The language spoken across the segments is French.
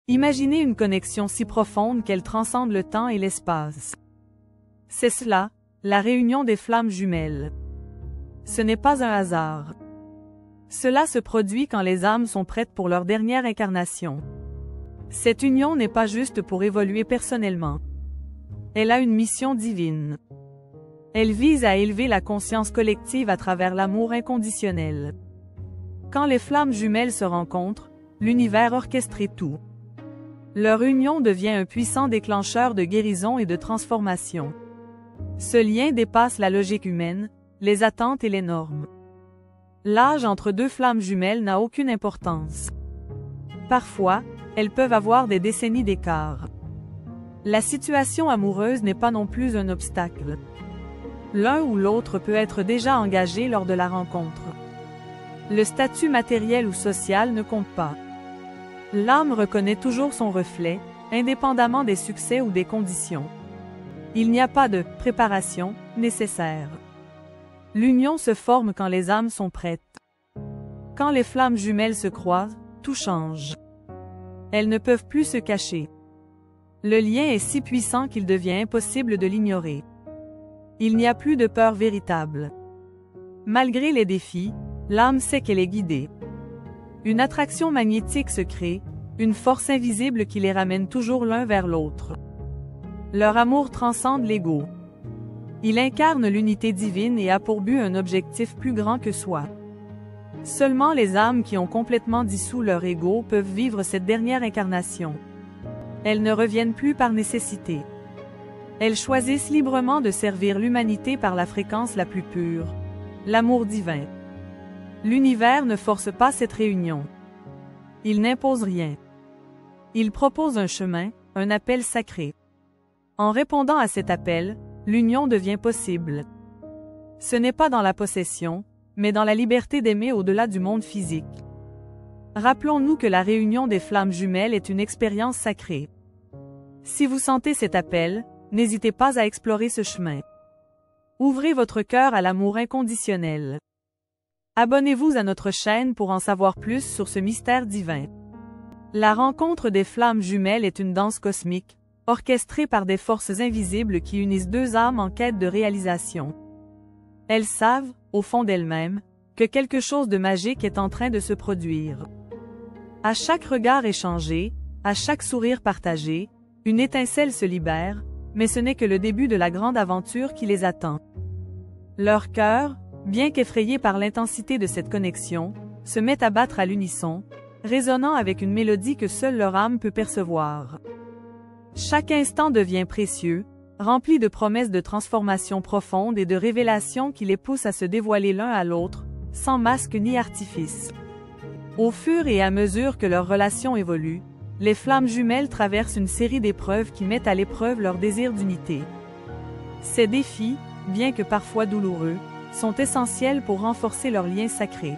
Imaginez une connexion si profonde qu'elle transcende le temps et l'espace. C'est cela, la réunion des flammes jumelles. Ce n'est pas un hasard. Cela se produit quand les âmes sont prêtes pour leur dernière incarnation. Cette union n'est pas juste pour évoluer personnellement. Elle a une mission divine. Elle vise à élever la conscience collective à travers l'amour inconditionnel. Quand les flammes jumelles se rencontrent, l'univers orchestre tout. Leur union devient un puissant déclencheur de guérison et de transformation. Ce lien dépasse la logique humaine, les attentes et les normes. L'âge entre deux flammes jumelles n'a aucune importance. Parfois, elles peuvent avoir des décennies d'écart. La situation amoureuse n'est pas non plus un obstacle. L'un ou l'autre peut être déjà engagé lors de la rencontre. Le statut matériel ou social ne compte pas. L'âme reconnaît toujours son reflet, indépendamment des succès ou des conditions. Il n'y a pas de « préparation » nécessaire. L'union se forme quand les âmes sont prêtes. Quand les flammes jumelles se croisent, tout change. Elles ne peuvent plus se cacher. Le lien est si puissant qu'il devient impossible de l'ignorer. Il n'y a plus de peur véritable. Malgré les défis, l'âme sait qu'elle est guidée. Une attraction magnétique se crée, une force invisible qui les ramène toujours l'un vers l'autre. Leur amour transcende l'ego. Il incarne l'unité divine et a pour but un objectif plus grand que soi. Seulement les âmes qui ont complètement dissous leur ego peuvent vivre cette dernière incarnation. Elles ne reviennent plus par nécessité. Elles choisissent librement de servir l'humanité par la fréquence la plus pure, l'amour divin. L'univers ne force pas cette réunion. Il n'impose rien. Il propose un chemin, un appel sacré. En répondant à cet appel, l'union devient possible. Ce n'est pas dans la possession, mais dans la liberté d'aimer au-delà du monde physique. Rappelons-nous que la réunion des flammes jumelles est une expérience sacrée. Si vous sentez cet appel, n'hésitez pas à explorer ce chemin. Ouvrez votre cœur à l'amour inconditionnel. Abonnez-vous à notre chaîne pour en savoir plus sur ce mystère divin. La rencontre des flammes jumelles est une danse cosmique, orchestrée par des forces invisibles qui unissent deux âmes en quête de réalisation. Elles savent, au fond d'elles-mêmes, que quelque chose de magique est en train de se produire. À chaque regard échangé, à chaque sourire partagé, une étincelle se libère, mais ce n'est que le début de la grande aventure qui les attend. Leur cœur, bien qu'effrayé par l'intensité de cette connexion, se met à battre à l'unisson, résonnant avec une mélodie que seule leur âme peut percevoir. Chaque instant devient précieux, rempli de promesses de transformation profonde et de révélations qui les poussent à se dévoiler l'un à l'autre, sans masque ni artifice. Au fur et à mesure que leur relation évolue, les flammes jumelles traversent une série d'épreuves qui mettent à l'épreuve leur désir d'unité. Ces défis, bien que parfois douloureux, sont essentiels pour renforcer leur lien sacré.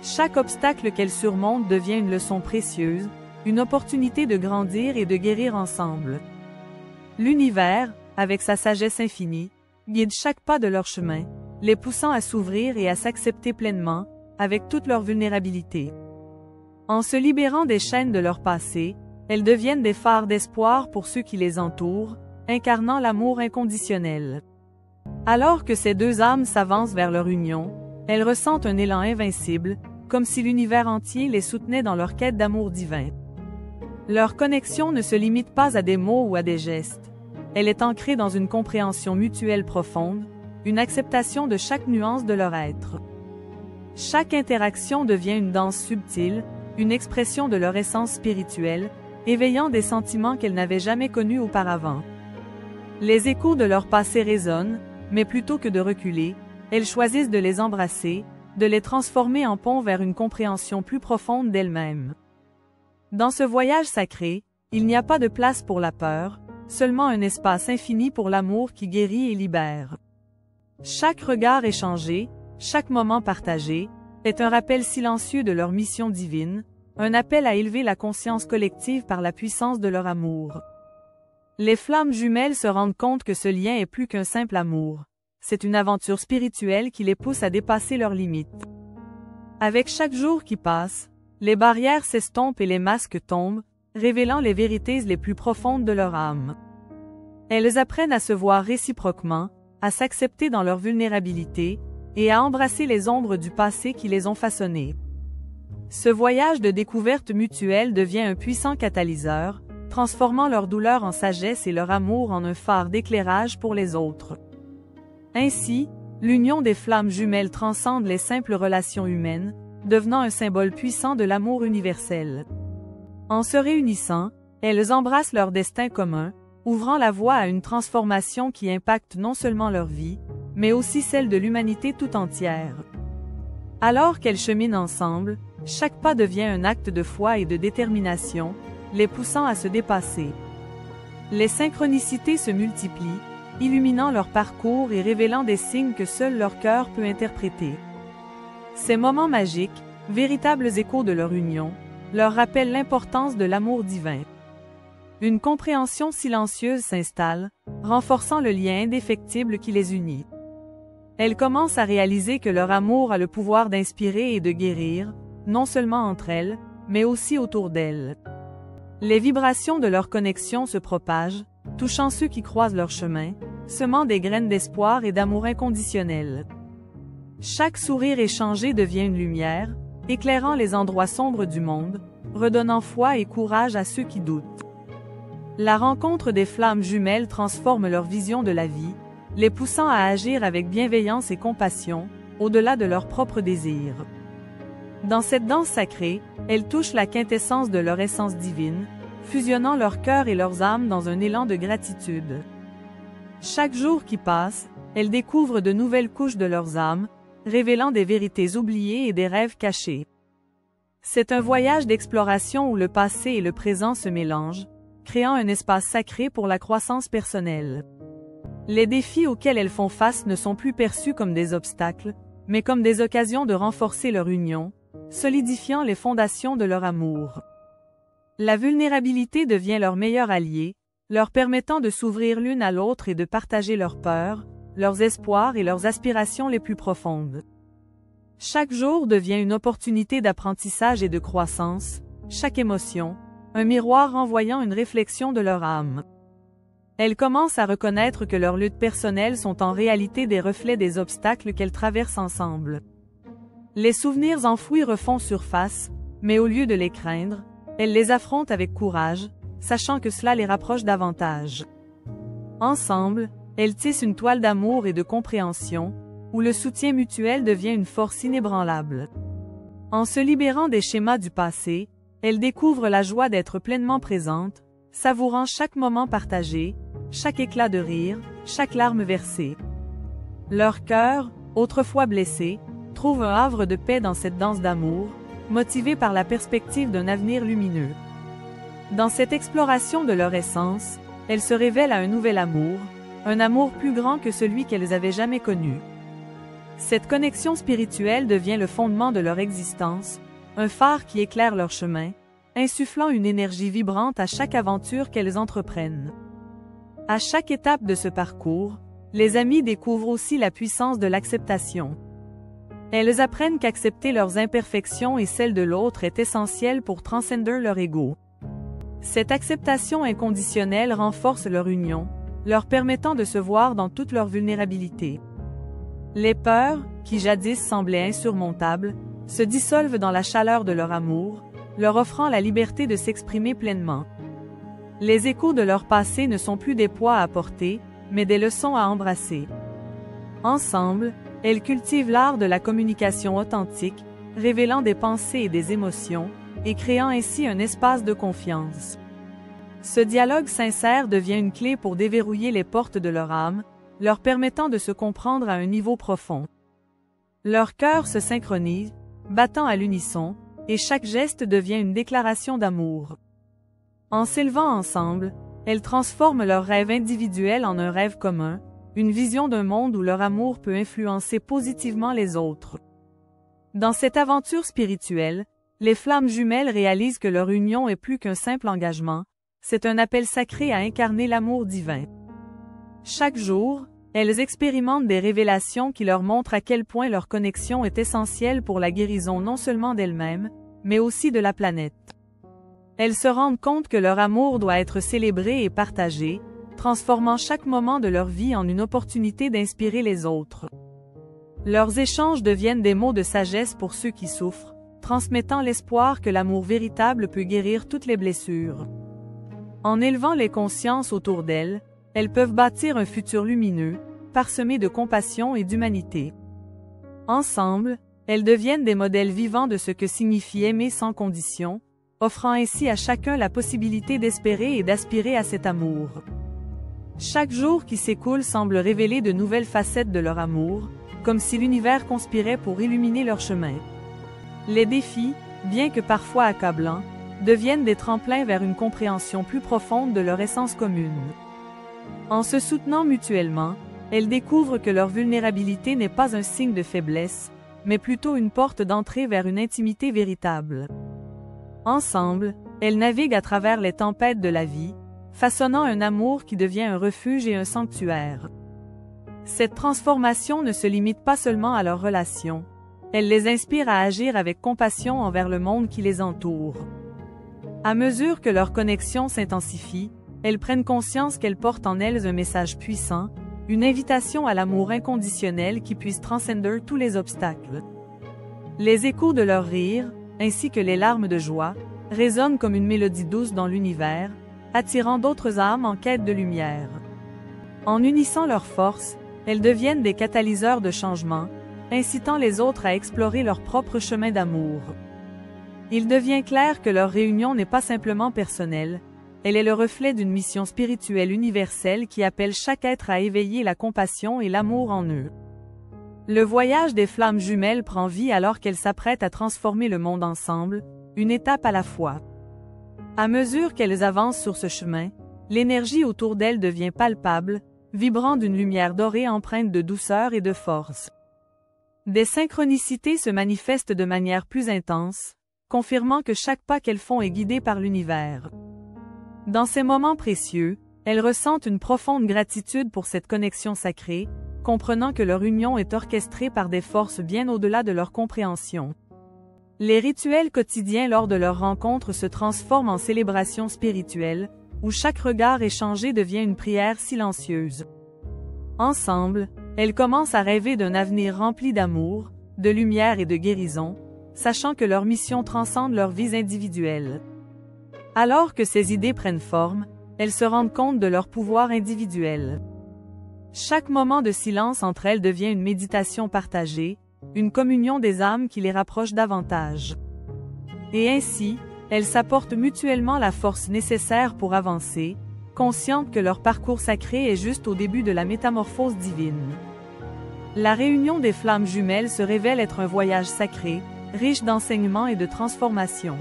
Chaque obstacle qu'elles surmontent devient une leçon précieuse, une opportunité de grandir et de guérir ensemble. L'univers, avec sa sagesse infinie, guide chaque pas de leur chemin, les poussant à s'ouvrir et à s'accepter pleinement, avec toute leur vulnérabilité. En se libérant des chaînes de leur passé, elles deviennent des phares d'espoir pour ceux qui les entourent, incarnant l'amour inconditionnel. Alors que ces deux âmes s'avancent vers leur union, elles ressentent un élan invincible, comme si l'univers entier les soutenait dans leur quête d'amour divin. Leur connexion ne se limite pas à des mots ou à des gestes. Elle est ancrée dans une compréhension mutuelle profonde, une acceptation de chaque nuance de leur être. Chaque interaction devient une danse subtile, une expression de leur essence spirituelle, éveillant des sentiments qu'elles n'avaient jamais connus auparavant. Les échos de leur passé résonnent, mais plutôt que de reculer, elles choisissent de les embrasser, de les transformer en pont vers une compréhension plus profonde d'elles-mêmes. Dans ce voyage sacré, il n'y a pas de place pour la peur, seulement un espace infini pour l'amour qui guérit et libère. Chaque regard échangé, chaque moment partagé, est un rappel silencieux de leur mission divine, un appel à élever la conscience collective par la puissance de leur amour. Les flammes jumelles se rendent compte que ce lien est plus qu'un simple amour. C'est une aventure spirituelle qui les pousse à dépasser leurs limites. Avec chaque jour qui passe, les barrières s'estompent et les masques tombent, révélant les vérités les plus profondes de leur âme. Elles apprennent à se voir réciproquement, à s'accepter dans leur vulnérabilité, et à embrasser les ombres du passé qui les ont façonnées. Ce voyage de découverte mutuelle devient un puissant catalyseur, transformant leur douleur en sagesse et leur amour en un phare d'éclairage pour les autres. Ainsi, l'union des flammes jumelles transcende les simples relations humaines, devenant un symbole puissant de l'amour universel. En se réunissant, elles embrassent leur destin commun, ouvrant la voie à une transformation qui impacte non seulement leur vie, mais aussi celle de l'humanité tout entière. Alors qu'elles cheminent ensemble, chaque pas devient un acte de foi et de détermination, les poussant à se dépasser. Les synchronicités se multiplient, illuminant leur parcours et révélant des signes que seul leur cœur peut interpréter. Ces moments magiques, véritables échos de leur union, leur rappellent l'importance de l'amour divin. Une compréhension silencieuse s'installe, renforçant le lien indéfectible qui les unit. Elles commencent à réaliser que leur amour a le pouvoir d'inspirer et de guérir, non seulement entre elles, mais aussi autour d'elles. Les vibrations de leur connexion se propagent, touchant ceux qui croisent leur chemin, semant des graines d'espoir et d'amour inconditionnel. Chaque sourire échangé devient une lumière, éclairant les endroits sombres du monde, redonnant foi et courage à ceux qui doutent. La rencontre des flammes jumelles transforme leur vision de la vie, les poussant à agir avec bienveillance et compassion, au-delà de leurs propres désirs. Dans cette danse sacrée, elles touchent la quintessence de leur essence divine, fusionnant leur cœur et leurs âmes dans un élan de gratitude. Chaque jour qui passe, elles découvrent de nouvelles couches de leurs âmes, révélant des vérités oubliées et des rêves cachés. C'est un voyage d'exploration où le passé et le présent se mélangent, créant un espace sacré pour la croissance personnelle. Les défis auxquels elles font face ne sont plus perçus comme des obstacles, mais comme des occasions de renforcer leur union, solidifiant les fondations de leur amour. La vulnérabilité devient leur meilleur allié, leur permettant de s'ouvrir l'une à l'autre et de partager leurs peurs, leurs espoirs et leurs aspirations les plus profondes. Chaque jour devient une opportunité d'apprentissage et de croissance, chaque émotion, un miroir renvoyant une réflexion de leur âme. Elles commencent à reconnaître que leurs luttes personnelles sont en réalité des reflets des obstacles qu'elles traversent ensemble. Les souvenirs enfouis refont surface, mais au lieu de les craindre, elles les affrontent avec courage, sachant que cela les rapproche davantage. Ensemble, elles tissent une toile d'amour et de compréhension, où le soutien mutuel devient une force inébranlable. En se libérant des schémas du passé, elles découvrent la joie d'être pleinement présentes, savourant chaque moment partagé, chaque éclat de rire, chaque larme versée. Leur cœur, autrefois blessé, trouve un havre de paix dans cette danse d'amour, motivé par la perspective d'un avenir lumineux. Dans cette exploration de leur essence, elles se révèlent à un nouvel amour, un amour plus grand que celui qu'elles avaient jamais connu. Cette connexion spirituelle devient le fondement de leur existence, un phare qui éclaire leur chemin, insufflant une énergie vibrante à chaque aventure qu'elles entreprennent. À chaque étape de ce parcours, les amies découvrent aussi la puissance de l'acceptation. Elles apprennent qu'accepter leurs imperfections et celles de l'autre est essentiel pour transcender leur ego. Cette acceptation inconditionnelle renforce leur union, leur permettant de se voir dans toute leur vulnérabilité. Les peurs, qui jadis semblaient insurmontables, se dissolvent dans la chaleur de leur amour, leur offrant la liberté de s'exprimer pleinement. Les échos de leur passé ne sont plus des poids à porter, mais des leçons à embrasser. Ensemble, elles cultivent l'art de la communication authentique, révélant des pensées et des émotions, et créant ainsi un espace de confiance. Ce dialogue sincère devient une clé pour déverrouiller les portes de leur âme, leur permettant de se comprendre à un niveau profond. Leurs cœurs se synchronisent, battant à l'unisson, et chaque geste devient une déclaration d'amour. En s'élevant ensemble, elles transforment leur rêve individuel en un rêve commun, une vision d'un monde où leur amour peut influencer positivement les autres. Dans cette aventure spirituelle, les flammes jumelles réalisent que leur union est plus qu'un simple engagement, c'est un appel sacré à incarner l'amour divin. Chaque jour, elles expérimentent des révélations qui leur montrent à quel point leur connexion est essentielle pour la guérison non seulement d'elles-mêmes, mais aussi de la planète. Elles se rendent compte que leur amour doit être célébré et partagé, transformant chaque moment de leur vie en une opportunité d'inspirer les autres. Leurs échanges deviennent des mots de sagesse pour ceux qui souffrent, transmettant l'espoir que l'amour véritable peut guérir toutes les blessures. En élevant les consciences autour d'elles, elles peuvent bâtir un futur lumineux, parsemé de compassion et d'humanité. Ensemble, elles deviennent des modèles vivants de ce que signifie aimer sans condition, offrant ainsi à chacun la possibilité d'espérer et d'aspirer à cet amour. Chaque jour qui s'écoule semble révéler de nouvelles facettes de leur amour, comme si l'univers conspirait pour illuminer leur chemin. Les défis, bien que parfois accablants, deviennent des tremplins vers une compréhension plus profonde de leur essence commune. En se soutenant mutuellement, elles découvrent que leur vulnérabilité n'est pas un signe de faiblesse, mais plutôt une porte d'entrée vers une intimité véritable. Ensemble, elles naviguent à travers les tempêtes de la vie, façonnant un amour qui devient un refuge et un sanctuaire. Cette transformation ne se limite pas seulement à leurs relations, elle les inspire à agir avec compassion envers le monde qui les entoure. À mesure que leur connexion s'intensifie, elles prennent conscience qu'elles portent en elles un message puissant, une invitation à l'amour inconditionnel qui puisse transcender tous les obstacles. Les échos de leurs rires, ainsi que les larmes de joie, résonnent comme une mélodie douce dans l'univers, attirant d'autres âmes en quête de lumière. En unissant leurs forces, elles deviennent des catalyseurs de changement, incitant les autres à explorer leur propre chemin d'amour. Il devient clair que leur réunion n'est pas simplement personnelle, elle est le reflet d'une mission spirituelle universelle qui appelle chaque être à éveiller la compassion et l'amour en eux. Le voyage des flammes jumelles prend vie alors qu'elles s'apprêtent à transformer le monde ensemble, une étape à la fois. À mesure qu'elles avancent sur ce chemin, l'énergie autour d'elles devient palpable, vibrant d'une lumière dorée empreinte de douceur et de force. Des synchronicités se manifestent de manière plus intense, confirmant que chaque pas qu'elles font est guidé par l'univers. Dans ces moments précieux, elles ressentent une profonde gratitude pour cette connexion sacrée, comprenant que leur union est orchestrée par des forces bien au-delà de leur compréhension. Les rituels quotidiens lors de leur rencontre se transforment en célébrations spirituelles, où chaque regard échangé devient une prière silencieuse. Ensemble, elles commencent à rêver d'un avenir rempli d'amour, de lumière et de guérison, sachant que leur mission transcende leurs vies individuelles. Alors que ces idées prennent forme, elles se rendent compte de leur pouvoir individuel. Chaque moment de silence entre elles devient une méditation partagée, une communion des âmes qui les rapproche davantage. Et ainsi, elles s'apportent mutuellement la force nécessaire pour avancer, conscientes que leur parcours sacré est juste au début de la métamorphose divine. La réunion des flammes jumelles se révèle être un voyage sacré, riche d'enseignements et de transformations.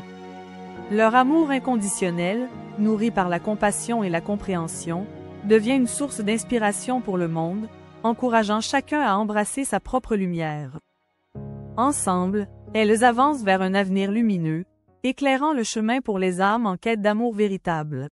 Leur amour inconditionnel, nourri par la compassion et la compréhension, devient une source d'inspiration pour le monde, encourageant chacun à embrasser sa propre lumière. Ensemble, elles avancent vers un avenir lumineux, éclairant le chemin pour les âmes en quête d'amour véritable.